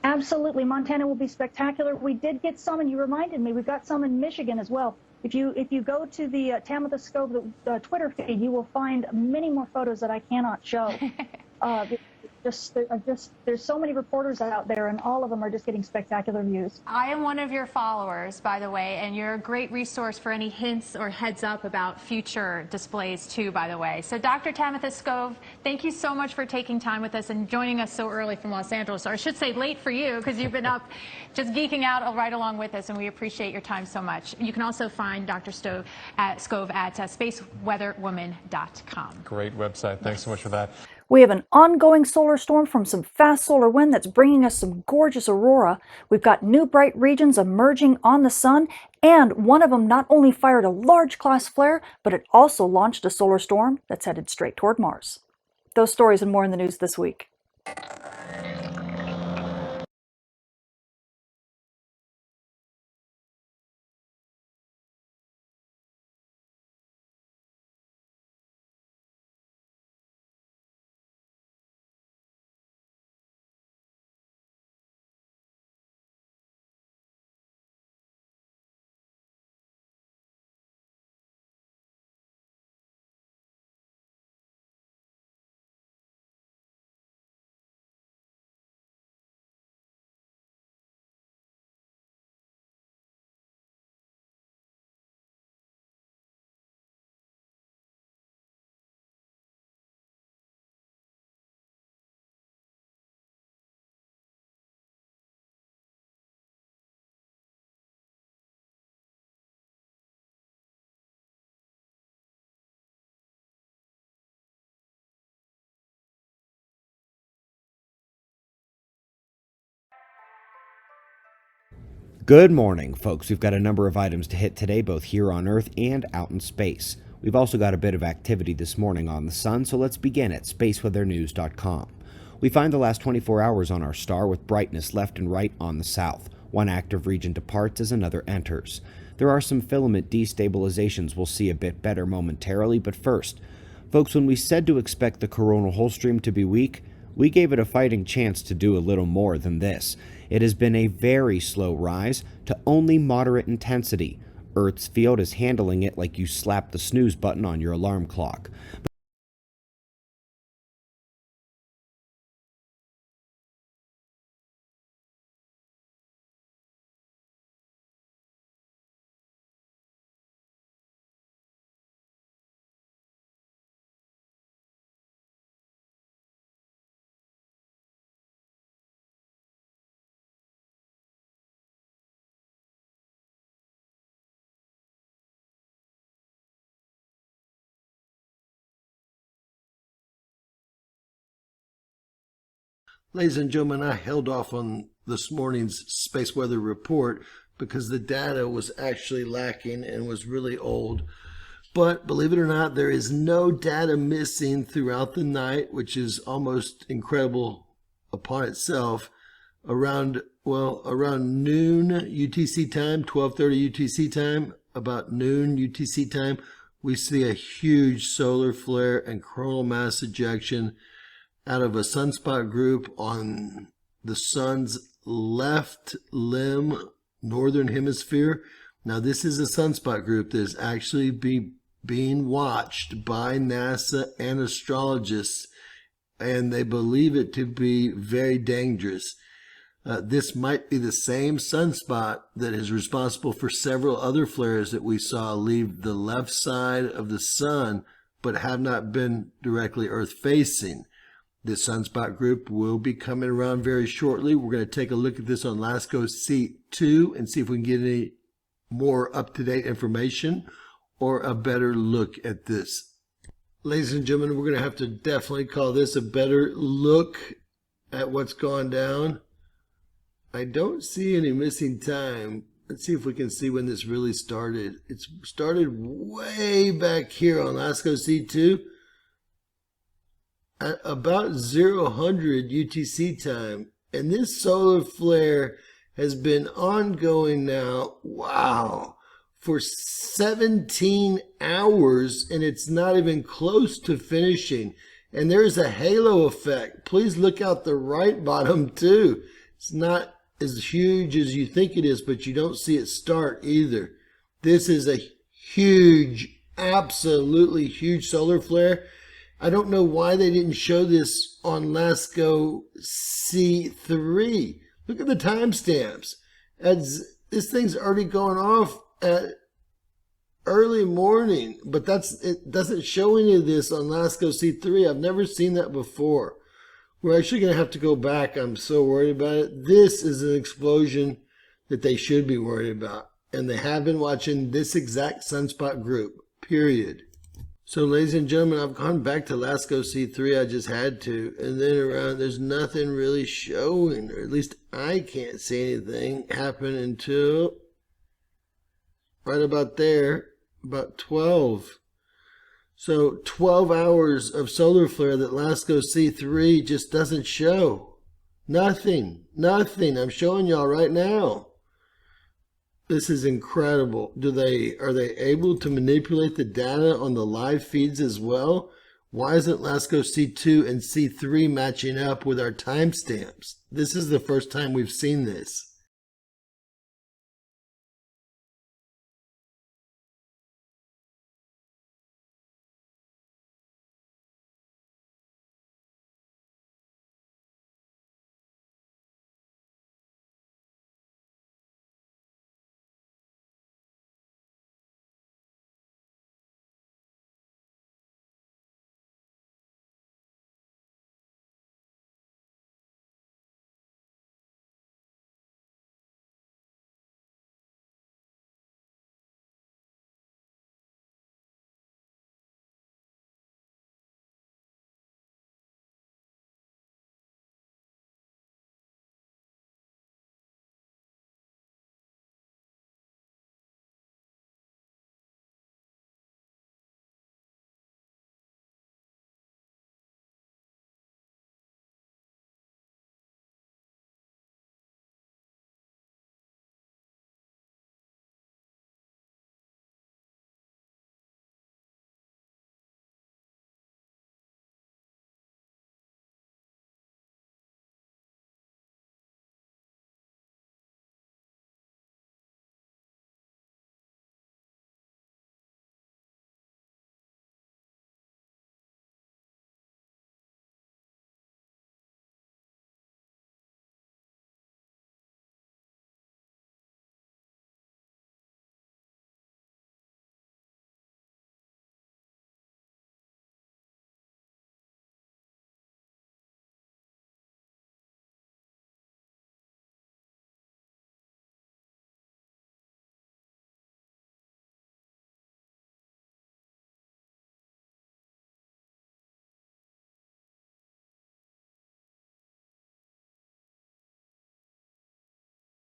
Absolutely, Montana will be spectacular. We did get some, and you reminded me, we've got some in Michigan as well. If you go to the Tamitha Scove Twitter feed, you will find many more photos that I cannot show. Uh, there's so many reporters out there, and all of them are just getting spectacular views. I am one of your followers, by the way, and you're a great resource for any hints or heads up about future displays, too, by the way. So, Dr. Tamitha Scove, thank you so much for taking time with us and joining us so early from Los Angeles, or I should say late for you, because you've been up just geeking out right along with us, and we appreciate your time so much. You can also find Dr. Scove at spaceweatherwoman.com. Great website. Thanks so much for that. We have an ongoing solar storm from some fast solar wind that's bringing us some gorgeous aurora. We've got new bright regions emerging on the sun, and one of them not only fired a large class flare, but it also launched a solar storm that's headed straight toward Mars. Those stories and more in the news this week. Good morning, folks. We've got a number of items to hit today, both here on Earth and out in space. We've also got a bit of activity this morning on the sun, so let's begin at spaceweathernews.com. We find the last 24 hours on our star with brightness left and right on the south. One active region departs as another enters. There are some filament destabilizations we'll see a bit better momentarily, but first, folks, when we said to expect the coronal hole stream to be weak, we gave it a fighting chance to do a little more than this. It has been a very slow rise to only moderate intensity. Earth's field is handling it like you slapped the snooze button on your alarm clock. Ladies and gentlemen, I held off on this morning's space weather report because the data was actually lacking and was really old. But believe it or not, there is no data missing throughout the night, which is almost incredible upon itself. Around noon UTC time, 12:30 UTC time, about noon UTC time, we see a huge solar flare and coronal mass ejection out of a sunspot group on the sun's left limb, northern hemisphere. Now, this is a sunspot group that is actually being watched by NASA and astrologists, and they believe it to be very dangerous. This might be the same sunspot that is responsible for several other flares that we saw leave the left side of the sun, but have not been directly Earth-facing. This sunspot group will be coming around very shortly. We're going to take a look at this on LASCO C2 and see if we can get any more up-to-date information or a better look at this. Ladies and gentlemen, we're going to have to definitely call this a better look at what's gone down. I don't see any missing time. Let's see if we can see when this really started. It started way back here on LASCO C2. At about 0000 UTC time, and this solar flare has been ongoing now, wow, for 17 hours, and it's not even close to finishing. And there's a halo effect. Please look out the right bottom too. It's not as huge as you think it is, but you don't see it start either. This is a huge, absolutely huge solar flare. I don't know why they didn't show this on LASCO C3. Look at the timestamps. This thing's already going off at early morning, but it doesn't show any of this on LASCO C3. I've never seen that before. We're actually going to have to go back. I'm so worried about it. This is an explosion that they should be worried about. And they have been watching this exact sunspot group, period. So, ladies and gentlemen, I've gone back to LASCO C3. I just had to. And then around, there's nothing really showing, or at least I can't see anything happen until right about there, about 12. So 12 hours of solar flare that LASCO C3 just doesn't show. Nothing. I'm showing y'all right now. This is incredible. Are they able to manipulate the data on the live feeds as well? Why isn't LASCO C2 and C3 matching up with our timestamps? This is the first time we've seen this.